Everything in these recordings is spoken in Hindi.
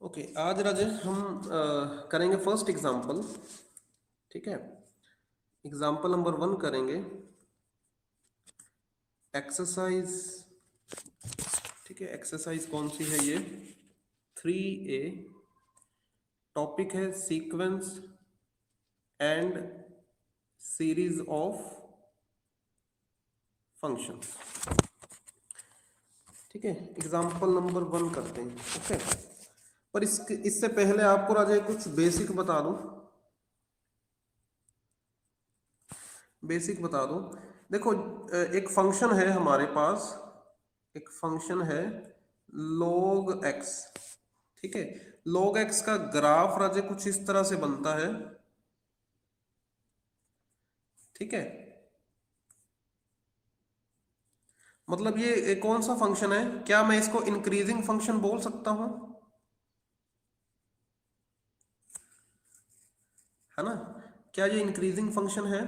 ओके, आज राजे हम करेंगे फर्स्ट एग्जांपल। ठीक है, एग्जांपल नंबर 1 करेंगे, एक्सरसाइज। ठीक है, एक्सरसाइज कौन सी है ये? 3A। टॉपिक है sequence and series of functions. ठीक है, एग्जांपल नंबर 1 करते हैं। ओके, पर इससे पहले आपको राजे कुछ बेसिक बता दूं। बेसिक बता दूं, देखो एक फंक्शन है हमारे पास, एक फंक्शन है log x। ठीक है, log x का ग्राफ राजे कुछ इस तरह से बनता है। ठीक है, मतलब ये कौन सा फंक्शन है? क्या मैं इसको इंक्रीजिंग फंक्शन बोल सकता हूं? है ना? क्या ये इंक्रीजिंग फंक्शन है?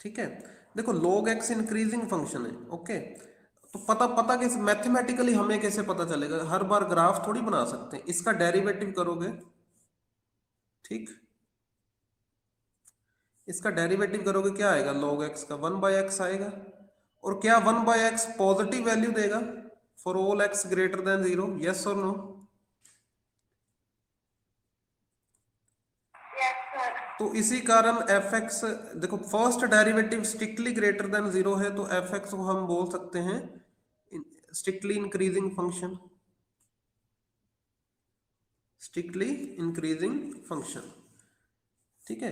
ठीक है, देखो log x इंक्रीजिंग फंक्शन है। ओके, तो पता पता कैसे, मैथमेटिकली हमें कैसे पता चलेगा? हर बार ग्राफ थोड़ी बना सकते हैं, इसका डेरिवेटिव करोगे। ठीक, इसका डेरिवेटिव करोगे, क्या आएगा? log x का 1/x आएगा। और क्या 1/x पॉजिटिव वैल्यू देगा for all x greater than 0? Yes और नो? तो इसी कारण fx, देखो first derivative strictly greater than 0 है, तो fx को हम बोल सकते हैं strictly increasing function. Strictly increasing function. ठीक है,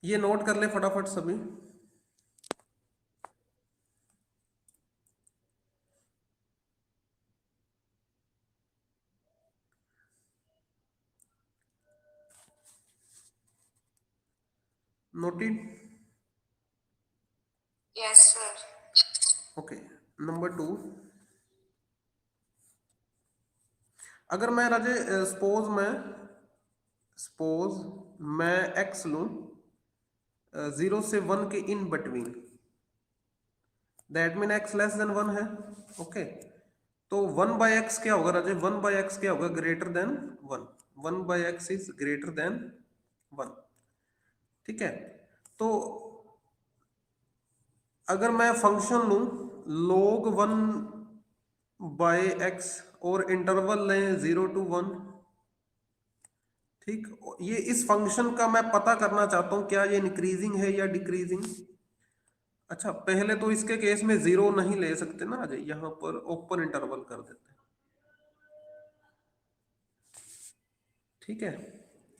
ये नोट कर ले फटाफट सभी। Noted? Yes sir. Okay, number 2, अगर मैं राजे सपोज मैं x लूं 0 से 1 के in between, that mean x less than 1 है। ओके, तो 1/x क्या होगा राजे? 1/x क्या होगा? Greater than 1। 1/x is greater than 1। ठीक है, तो अगर मैं फंक्शन लूं log 1/x और इंटरवल लें 0 to 1। ठीक, ये इस फंक्शन का मैं पता करना चाहता हूं, क्या ये इंक्रीजिंग है या डिक्रीजिंग। अच्छा, पहले तो इसके केस में 0 नहीं ले सकते ना अजय, यहां पर ओपन इंटरवल कर देते हैं। ठीक है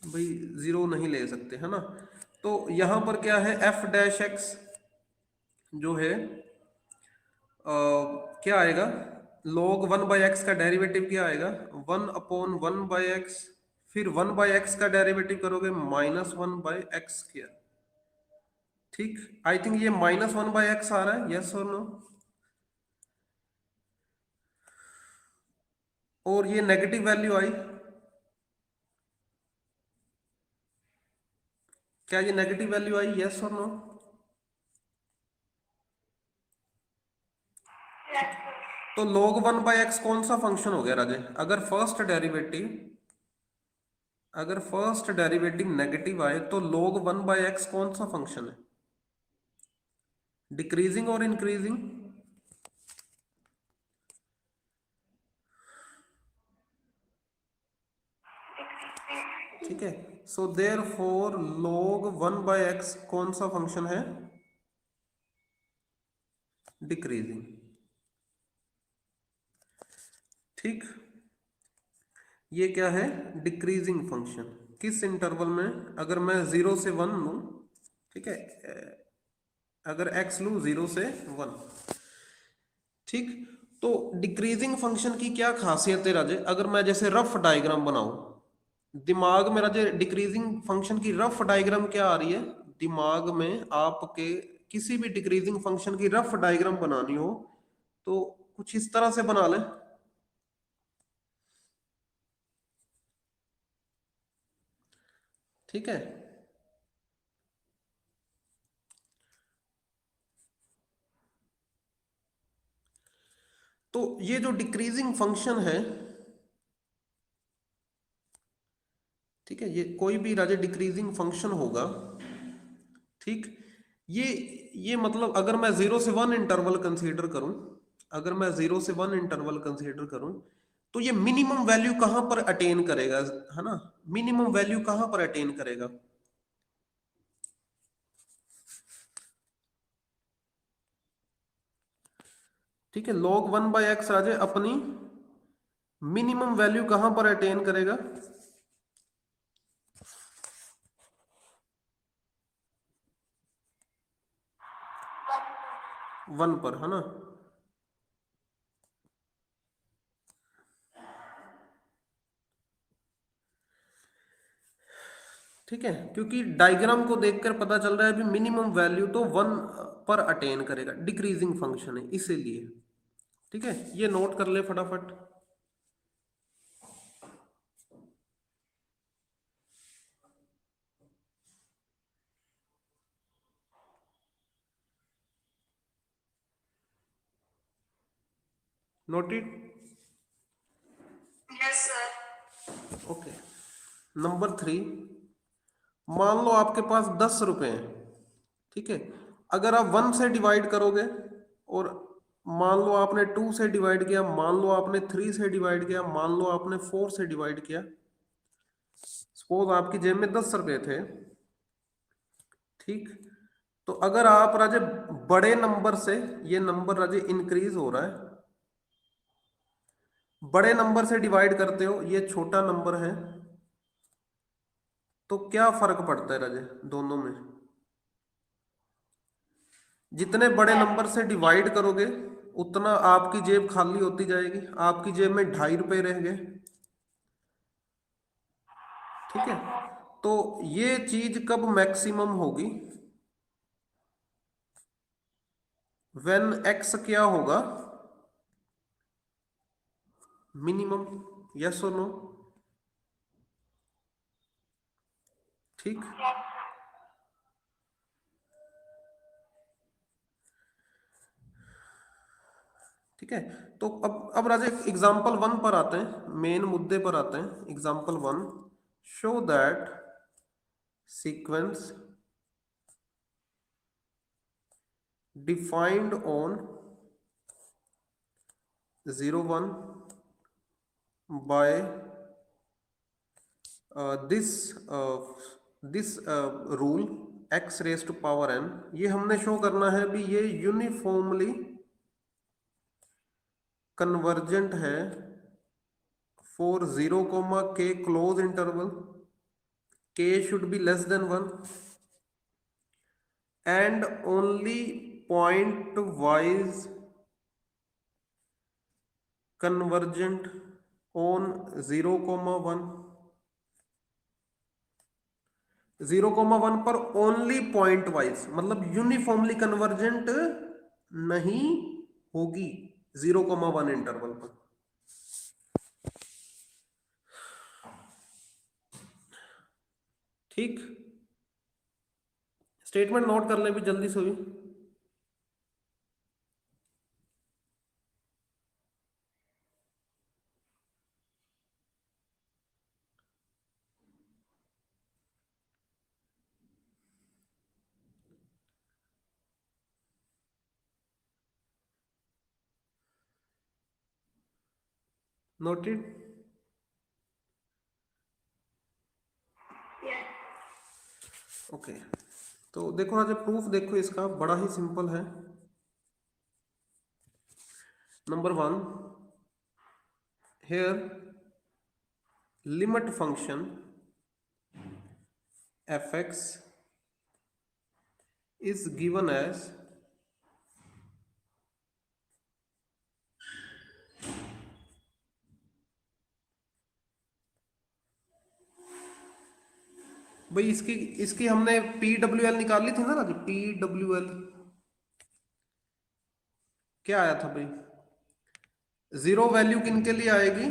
भाई, 0 नहीं ले सकते, है ना? तो यहां पर क्या है, f' जो है क्या आएगा? log 1/x का डेरिवेटिव क्या आएगा? 1/1/x, फिर 1/x का डेरिवेटिव करोगे -1/x²। ठीक, आई थिंक ये -1/x आ रहा है, यस और नो? और ये नेगेटिव वैल्यू आई, क्या ये नेगेटिव वैल्यू आई, यस और नो? तो log 1/x कौन सा फंक्शन हो गया राजे? अगर फर्स्ट डेरिवेटिव नेगेटिव आए तो log 1/x कौन सा फंक्शन है? डिक्रीजिंग और इंक्रीजिंग? ठीक है, so there four log 1/x कौन सा फंक्शन है? डिक्रीजिंग। ठीक, ये क्या है? Decreasing function. किस इंटरवल में? अगर मैं 0 से 1 लूं, ठीक है, अगर x लूं 0 से 1। ठीक, तो डिक्रीजिंग फंक्शन की क्या खासियत है राजे? अगर मैं जैसे रफ डायग्राम बनाऊं, दिमाग में राजे डिक्रीजिंग फंक्शन की रफ डायग्राम क्या आ रही है दिमाग में आपके? किसी भी डिक्रीजिंग फंक्शन की रफ डायग्राम बनानी हो तो कुछ इस तरह से बना ले। ठीक है, ये जो डिक्रीजिंग फंक्शन है, ठीक है, ये कोई भी राजे डिक्रीजिंग फंक्शन होगा, ठीक, ये मतलब अगर मैं 0 से 1 इंटरवल कंसीडर करूं, अगर मैं 0 से 1 इंटरवल कंसीडर करूं, तो ये मिनिमम वैल्यू कहां पर अटेन करेगा, है ना, मिनिमम वैल्यू कहां पर अटेन करेगा? ठीक है, log 1/x राजे अपनी मिनिमम वैल्यू कहां पर अटेन करेगा? 1 पर, है ना। ठीक है, क्योंकि डायग्राम को देखकर पता चल रहा है भी मिनिमम वैल्यू तो 1 पर अटेन करेगा, डिक्रीजिंग फंक्शन है इसीलिए। ठीक है, ये नोट कर ले फटाफट। Noted? Yes, sir. Okay. Number 3, मान लो आपके पास 10 रुपए हैं, ठीक है, अगर आप 1 से डिवाइड करोगे और मान लो आपने 2 से डिवाइड किया, मान लो आपने 3 से डिवाइड किया, मान लो आपने 4 से डिवाइड किया, सपोज आपकी जेब में 10 रुपए थे, ठीक, तो अगर आप राजे बड़े नंबर से, ये नंबर राजे इंक्रीज हो रहा है, बड़े नंबर से डिवाइड करते हो, ये छोटा नंबर है, तो क्या फर्क पड़ता है राजे दोनों में? जितने बड़े नंबर से डिवाइड करोगे उतना आपकी जेब खाली होती जाएगी, आपकी जेब में 2.5 रुपए रह गए। ठीक है, तो ये चीज कब मैक्सिमम होगी? व्हेन एक्स क्या होगा? मिनिमम। यस और नो? ठीक, ठीक है, तो अब राजा एग्जाम्पल 1 पर आते हैं, मेन मुद्दे पर आते हैं। Example 1, show that sequence defined on 0 1 by this rule x raise to power n। ये हमने शो करना है भी ये यूनिफॉर्मली कन्वर्जेंट है for 0, k close interval, k should be less than 1 and only point wise convergent on 0, 1। 0, 1 पर ओनली पॉइंट वाइज, मतलब यूनिफॉर्मली कन्वर्जेंट नहीं होगी 0, 1 इंटरवल पर। ठीक, स्टेटमेंट नोट कर ले भी जल्दी से भी। नोटेड? ओके, तो देखो ना, जब प्रूफ देखो इसका बड़ा ही सिंपल है। Number 1, here limit function fx is given as भाई इसकी इसकी हमने PWL निकाल ली थी ना राजू, PWL क्या आया था भाई? जीरो वैल्यू किन के लिए आएगी?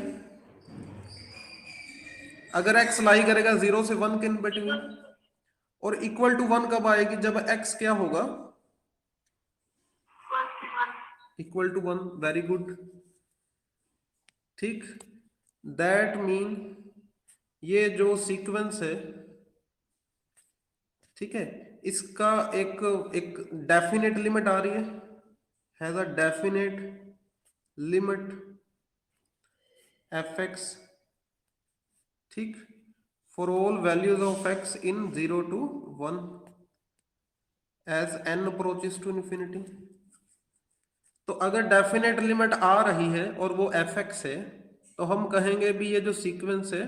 अगर x लाई करेगा 0 से 1 के बिटवीन, और इक्वल टू 1 कब आएगी? जब x क्या होगा? Equal to 1। Very good. ठीक, दैट मीन ये जो सीक्वेंस है, ठीक है, इसका एक एक डेफिनेट लिमिट आ रही है, has a definite limit F X, ठीक, for all values of X in 0 to 1 as n approaches to infinity. तो अगर डेफिनेट लिमिट आ रही है और वो एफ एक्स है, तो हम कहेंगे भी ये जो सीक्वेंस है,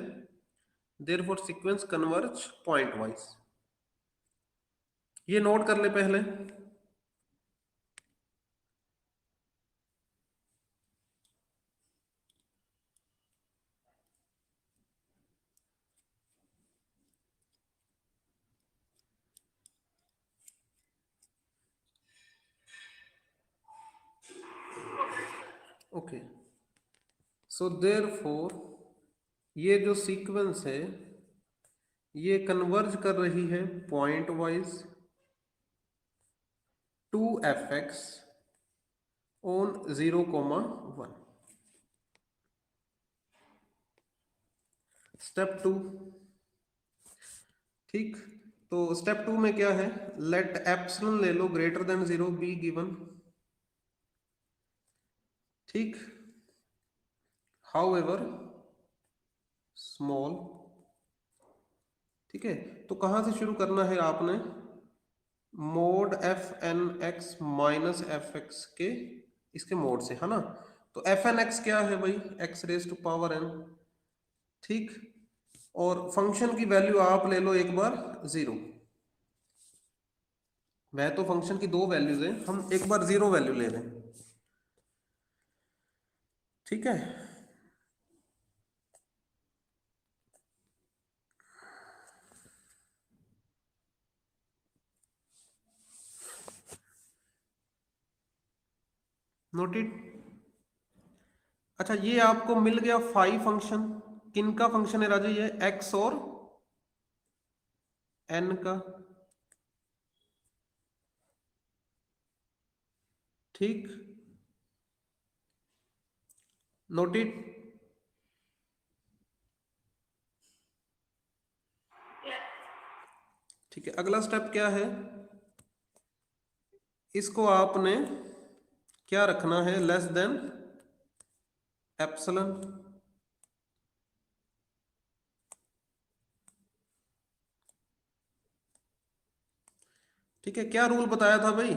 therefore sequence converge point wise. ये नोट कर ले पहले। ओके, सो देयरफॉर ये जो सीक्वेंस है ये कन्वर्ज कर रही है point wise to F X on 0,1। Step 2, ठीक, तो स्टेप 2 में क्या है, लेट एप्सिलॉन ले लो ग्रेटर देन 0 बी गिवन, ठीक, हाउएवर स्मॉल, ठीक है। तो कहां से शुरू करना है आपने, mod F N X minus F X के इसके मोड से, है ना। तो एफ एन एक्स क्या है भाई, X raise to power N, ठीक, और फंक्शन की वैल्यू आप ले लो एक बार 0। वह तो फंक्शन की दो वैल्यूज है, हम एक बार 0 वैल्यू ले लें, ठीक है। नोटेड। अच्छा, ये आपको मिल गया फाइव फंक्शन, किन का फंक्शन है राजा, ये एक्स और एन का, ठीक, नोटेड। ठीक है, अगला स्टेप क्या है, इसको आपने क्या रखना है, लेस देन एप्सिलॉन, ठीक है। क्या रूल बताया था भाई,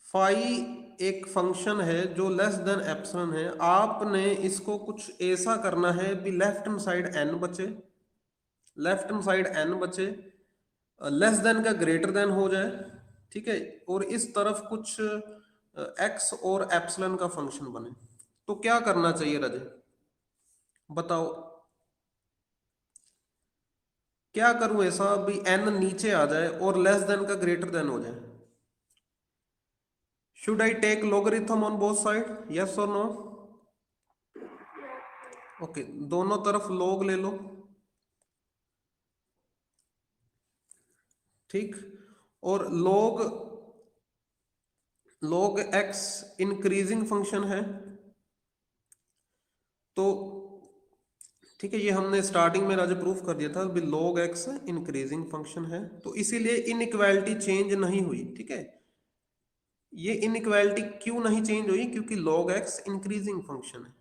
फाई एक फंक्शन है जो लेस देन एप्सिलॉन है, आपने इसको कुछ ऐसा करना है भी लेफ्ट हैंड साइड एन बचे, लेफ्ट हैंड साइड एन बचे, लेस देन का ग्रेटर देन हो जाए, ठीक है, और इस तरफ कुछ एक्स और एप्सिलॉन का फंक्शन बने। तो क्या करना चाहिए रजे, बताओ क्या करूं ऐसा भी एन नीचे आ जाए और लेस देन का ग्रेटर देन हो जाए। Should I take logarithm on both side, yes और नो? ओके, दोनों तरफ लॉग ले लो, ठीक, और log log X increasing function है, तो ठीक है, ये हमने स्टार्टिंग में राजा प्रूफ कर दिया था भी log x इंक्रीजिंग फंक्शन है, तो इसीलिए इनइक्वालिटी चेंज नहीं हुई, ठीक है। ये इनइक्वालिटी क्यों नहीं चेंज हुई, क्योंकि log x इंक्रीजिंग फंक्शन है।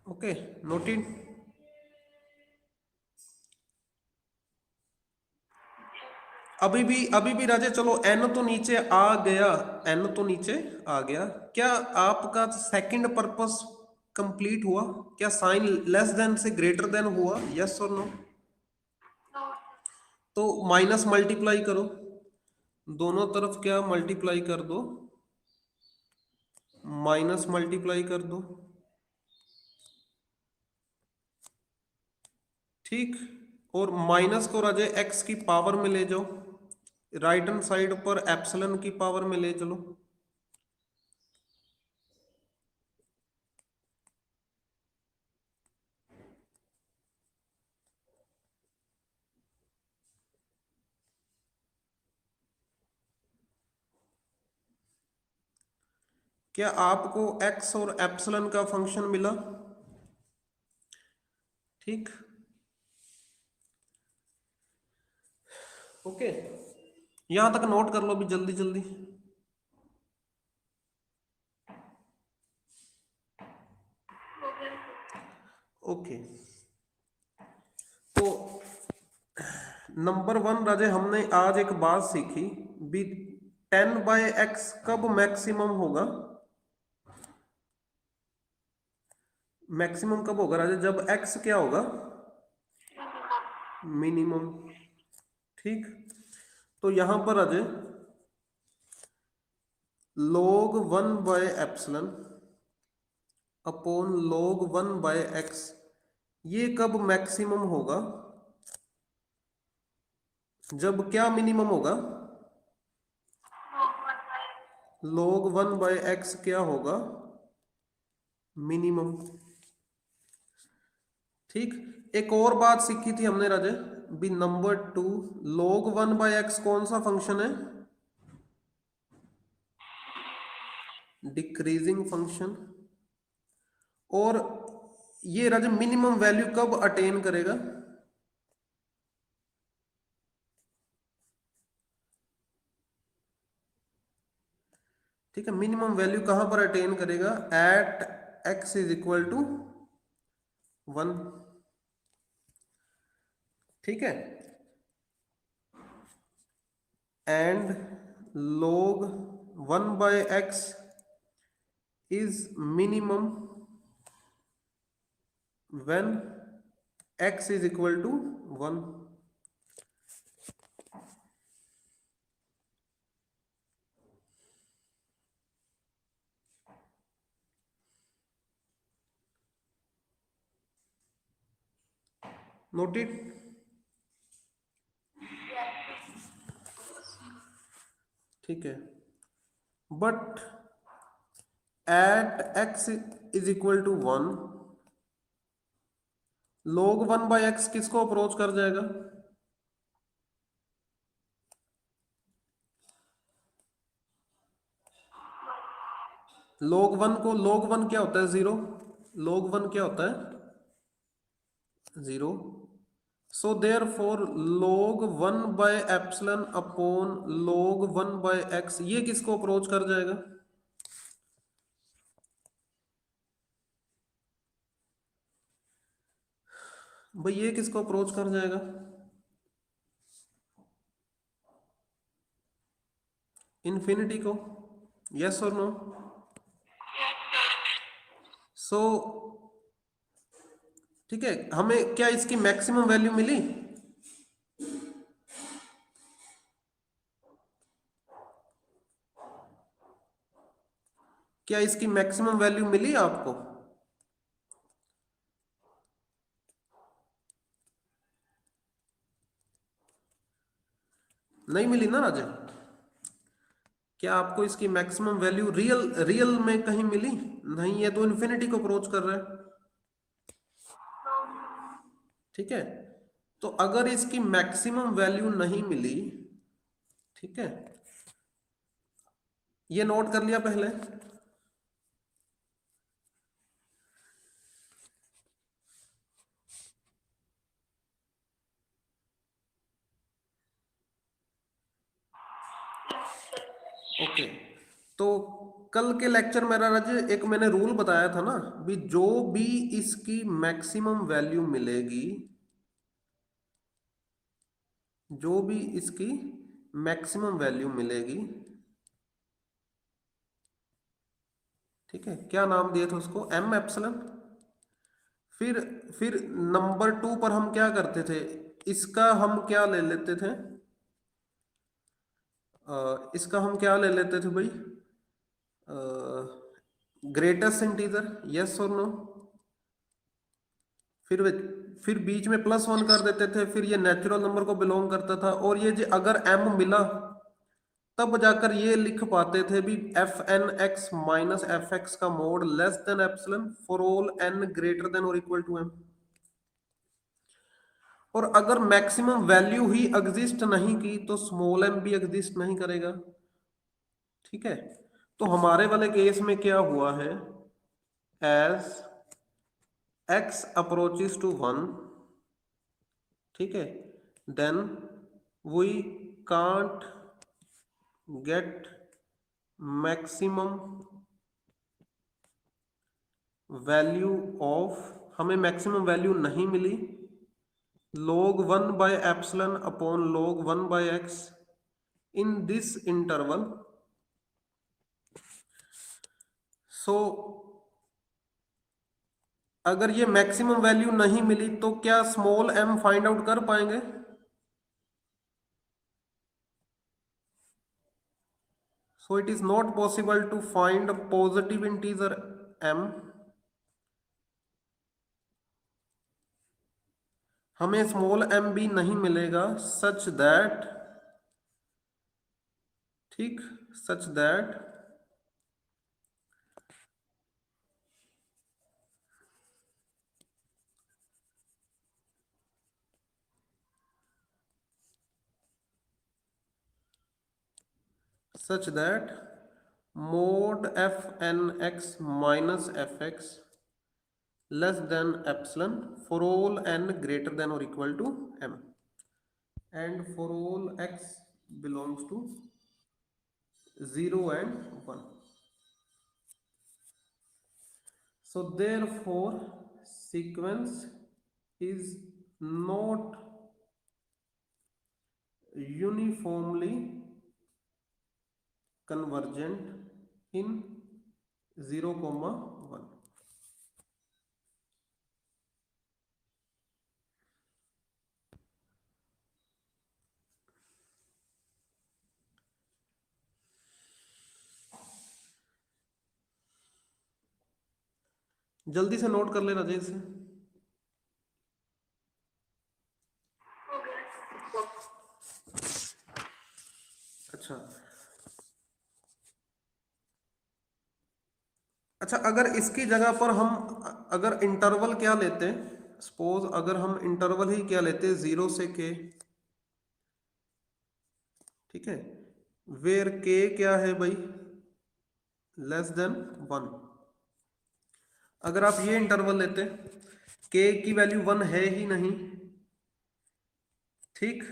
Okay, noted. अभी भी राजा चलो n तो नीचे आ गया, n तो नीचे आ गया, क्या आपका सेकंड पर्पस कंप्लीट हुआ, क्या साइन लेस देन से ग्रेटर देन हुआ, यस और नो? तो माइनस मल्टीप्लाई करो, दोनों तरफ क्या मल्टीप्लाई कर दो, माइनस मल्टीप्लाई कर दो, ठीक, और माइनस को राजे एक्स की पावर में ले जाओ, राइट हैंड साइड पर एप्सिलॉन की पावर में ले चलो, क्या आपको एक्स और एप्सिलॉन का फंक्शन मिला? ठीक, ओके, यहां तक नोट कर लो भी जल्दी जल्दी। ओके, तो नंबर 1 राजे, हमने आज एक बात सीखी भी 10/x कब मैक्सिमम होगा? मैक्सिमम कब होगा राजे? जब x क्या होगा? मिनिमम। ठीक, तो यहां पर राजे log 1/epsilon upon log 1/x ये कब मैक्सिमम होगा? जब क्या मिनिमम होगा? log 1/x क्या होगा? मिनिमम। ठीक, एक और बात सीखी थी हमने राजे भी नंबर 2, log 1/x कौन सा फंक्शन है? Decreasing function. और ये राजे मिनिमम वैल्यू कब अटेन करेगा? ठीक है, मिनिमम वैल्यू कहां पर अटेन करेगा? At x is equal to 1। ठीक है, and log 1/x is minimum when x is equal to 1। Noted? ठीक है, but at x is equal to 1 log 1/x किसको अप्रोच कर जाएगा? log 1 को, log 1 क्या होता है? 0। log 1 क्या होता है? 0। So therefore log 1/epsilon upon log 1/x ये किसको अप्रोच कर जाएगा? भाई ये किसको अप्रोच कर जाएगा? इन्फिनिटी को। यस और नो? सो ठीक है, हमें क्या इसकी मैक्सिमम वैल्यू मिली? क्या इसकी मैक्सिमम वैल्यू मिली आपको? नहीं मिली ना राजा? क्या आपको इसकी मैक्सिमम वैल्यू रियल रियल में कहीं मिली? नहीं, ये तो इन्फिनिटी को अप्रोच कर रहा है। ठीक है, तो अगर इसकी मैक्सिमम वैल्यू नहीं मिली, ठीक है, ये नोट कर लिया पहले। ओके, तो कल के लेक्चर में राजे एक मैंने रूल बताया था ना भी जो भी इसकी मैक्सिमम वैल्यू मिलेगी, जो भी इसकी मैक्सिमम वैल्यू मिलेगी, ठीक है, क्या नाम दिया था उसको? m epsilon. फिर नंबर 2 पर हम क्या करते थे? इसका हम क्या ले लेते थे? इसका हम क्या ले लेते थे भाई? Greatest integer. यस और नो? फिर फिर बीच में +1 कर देते थे, फिर ये नेचुरल नंबर को बिलोंग करता था। और ये जो अगर m मिला तब जाकर ये लिख पाते थे भी fnx माइनस fx का mode less than epsilon for all n greater than और इक्वल टू m। और अगर मैक्सिमम वैल्यू ही एग्जिस्ट नहीं की तो स्मॉल m भी एग्जिस्ट नहीं करेगा। ठीक है, तो हमारे वाले केस में क्या हुआ है, एज x अप्रोचेस टू 1, ठीक है, then we can't get maximum value of, हमें मैक्सिमम वैल्यू नहीं मिली log 1 by epsilon upon log 1 by x in this interval. So अगर ये मैक्सिमम वैल्यू नहीं मिली तो क्या स्मॉल m फाइंड आउट कर पाएंगे? So it is not possible to find a positive integer m. हमें स्मॉल m भी नहीं मिलेगा सच दैट, ठीक, such that such that mod fnx minus fx less than epsilon for all n greater than or equal to m and for all x belongs to 0 and 1. So therefore sequence is not uniformly convergent in 0, 1. जल्दी से नोट कर लेना चाहिए इसे। अच्छा अच्छा, अगर इसकी जगह पर हम अगर इंटरवल क्या लेते, सपोज अगर हम इंटरवल ही क्या लेते 0 से k, ठीक है, वेयर k क्या है भाई, लेस देन 1। अगर आप ये इंटरवल लेते k की वैल्यू 1 है ही नहीं, ठीक,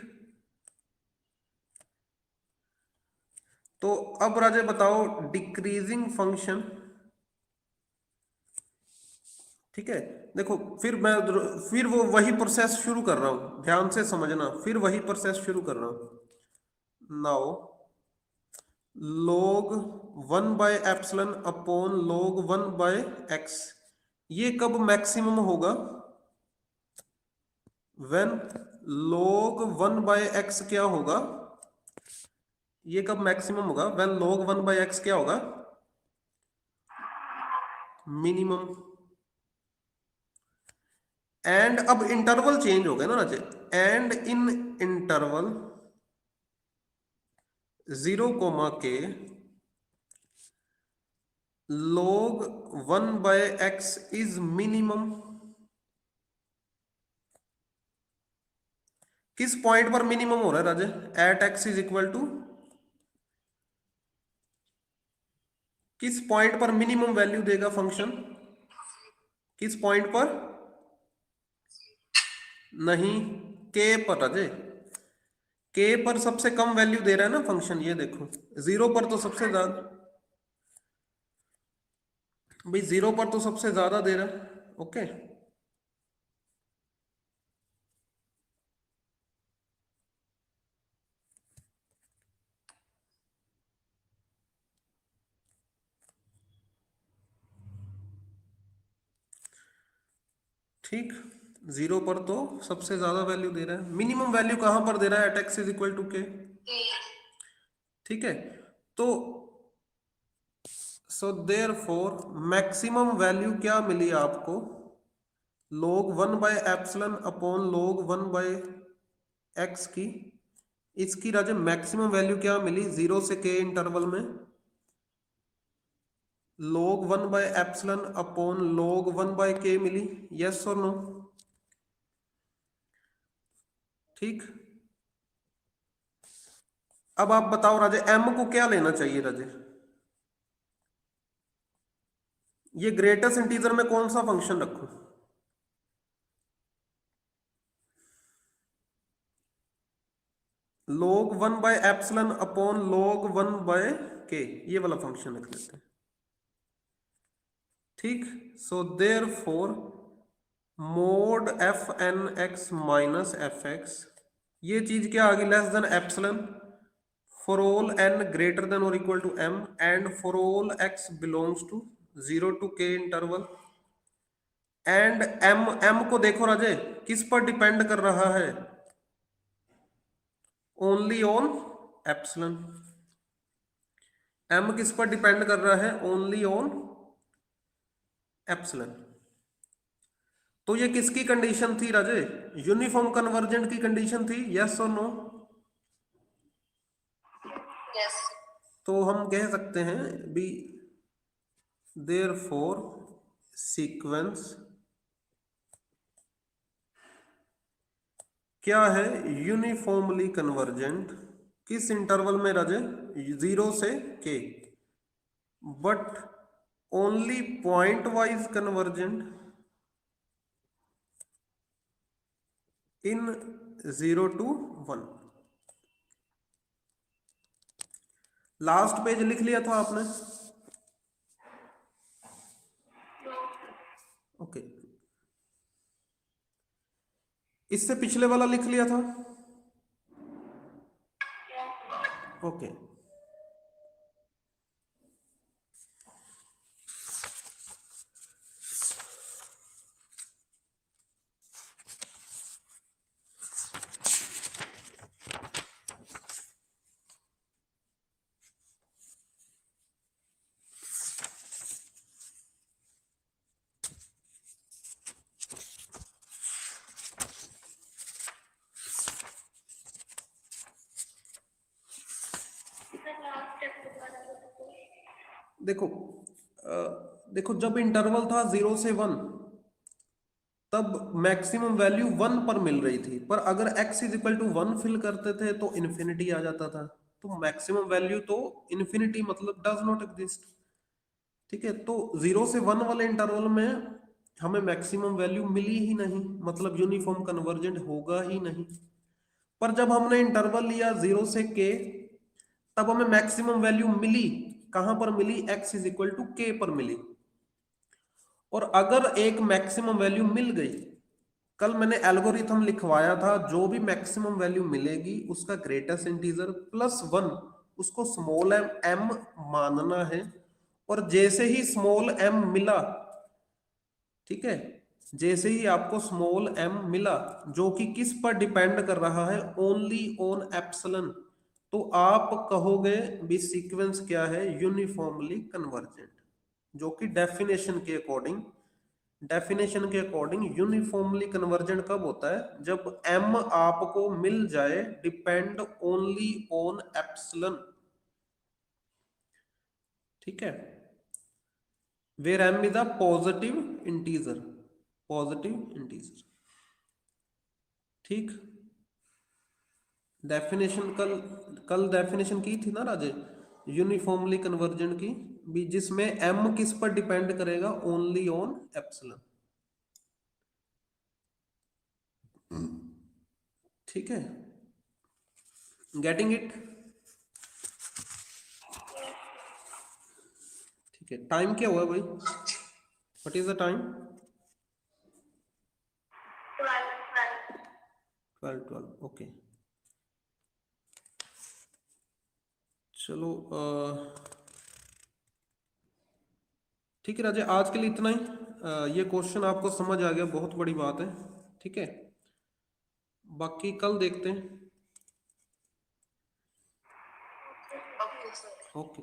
तो अब राजे बताओ डिक्रीजिंग फंक्शन, ठीक है, देखो फिर वो वही प्रोसेस शुरू कर रहा हूं, ध्यान से समझना, फिर वही प्रोसेस शुरू कर रहा हूं। Now log 1 by epsilon upon log 1 by x, ये कब मैक्सिमम होगा, व्हेन log 1 बाय x क्या होगा, ये कब मैक्सिमम होगा, व्हेन log 1 बाय x क्या होगा, मिनिमम। एंड अब इंटरवल चेंज हो गया ना Raje, and in interval 0, k log 1 by x is minimum। किस पॉइंट पर मिनिमम हो रहा है Raje, at x is equal to, किस पॉइंट पर मिनिमम वैल्यू देगा फंक्शन, किस पॉइंट पर, नहीं k पर राजे, k पर सबसे कम वैल्यू दे रहा है ना फंक्शन, ये देखो 0 पर तो सबसे ज्यादा, भाई 0 पर तो सबसे ज्यादा दे रहा है, ओके। ठीक, 0 पर तो सबसे ज्यादा वैल्यू दे रहा है, मिनिमम वैल्यू कहां पर दे रहा है, at X is equal to K, ठीक है, तो सो देयरफॉर मैक्सिमम वैल्यू क्या मिली आपको, log 1 by epsilon upon log 1 by X की, इसकी राजे मैक्सिमम वैल्यू क्या मिली 0 से k इंटरवल में, log 1 by epsilon upon log 1 by k मिली, यस और नो, ठीक। अब आप बताओ राजे m को क्या लेना चाहिए राजे, ये ग्रेटेस्ट इंटीजर में कौन सा फंक्शन रखूं? log 1 by epsilon upon log 1 by K, ये वाला फंक्शन रख लेते हैं। ठीक, so therefore mod F N X minus F X, ये चीज क्या आ गई? Less than epsilon for all N greater than और equal to M and for all X belongs to 0 to K interval. And M, M को देखो राजे किस पर डिपेंड कर रहा है? Only on epsilon. एम किस पर डिपेंड कर रहा है? Only on epsilon. तो ये किसकी कंडीशन थी राजे? यूनिफॉर्म कन्वर्जेंट की कंडीशन थी, यस और नो? Yes. तो हम कह सकते हैं बी देयरफॉर सीक्वेंस क्या है? Uniformly convergent. किस इंटरवल में राजे? 0 से के, but only point wise convergent in 0 to 1। Last page लिख लिया था आपने? ओके, इससे पिछले वाला लिख लिया था? ओके, देखो देखो जब इंटरवल था 0 से 1 तब मैक्सिमम वैल्यू 1 पर मिल रही थी, पर अगर x is equal to 1 fill करते थे तो इन्फिनिटी आ जाता था। तो मैक्सिमम वैल्यू तो इन्फिनिटी मतलब डज नॉट एग्जिस्ट। ठीक है, तो 0 से 1 वाले इंटरवल में हमें मैक्सिमम वैल्यू मिली ही नहीं, मतलब यूनिफॉर्म कन्वर्जेंट होगा ही नहीं। पर जब हमने इंटरवल लिया 0 से k तब हमें मैक्सिमम वैल्यू मिली। कहां पर मिली? x is equal to k पर मिली। और अगर एक मैक्सिमम वैल्यू मिल गई, कल मैंने एल्गोरिथम लिखवाया था, जो भी मैक्सिमम वैल्यू मिलेगी उसका ग्रेटेस्ट इंटीजर प्लस 1 उसको स्मॉल एम मानना है। और जैसे ही स्मॉल एम मिला, ठीक है, जैसे ही आपको स्मॉल एम मिला जो कि किस पर डिपेंड कर रहा है? ओनली ऑन एप्सिलॉन, तो आप कहोगे भी सीक्वेंस क्या है? Uniformly convergent. जो कि डेफिनेशन के अकॉर्डिंग यूनिफॉर्मली कन्वर्जेंट कब होता है? जब m आपको मिल जाए डिपेंड ओनली ऑन एप्सिलॉन। ठीक है, where m is a positive integer. ठीक, डेफिनेशन कल डेफिनेशन की थी ना राजे यूनिफॉर्मली कन्वर्जेंट की भी, जिसमें m किस पर डिपेंड करेगा? Only on epsilon. ठीक है, गेटिंग इट? ठीक है, टाइम क्या हुआ भाई? What is the time? 12 okay. चलो ठीक है राजे, आज के लिए इतना ही। ये क्वेश्चन आपको समझ आ गया, बहुत बड़ी बात है। ठीक है, बाकी कल देखते हैं। Okay, sir. ओके।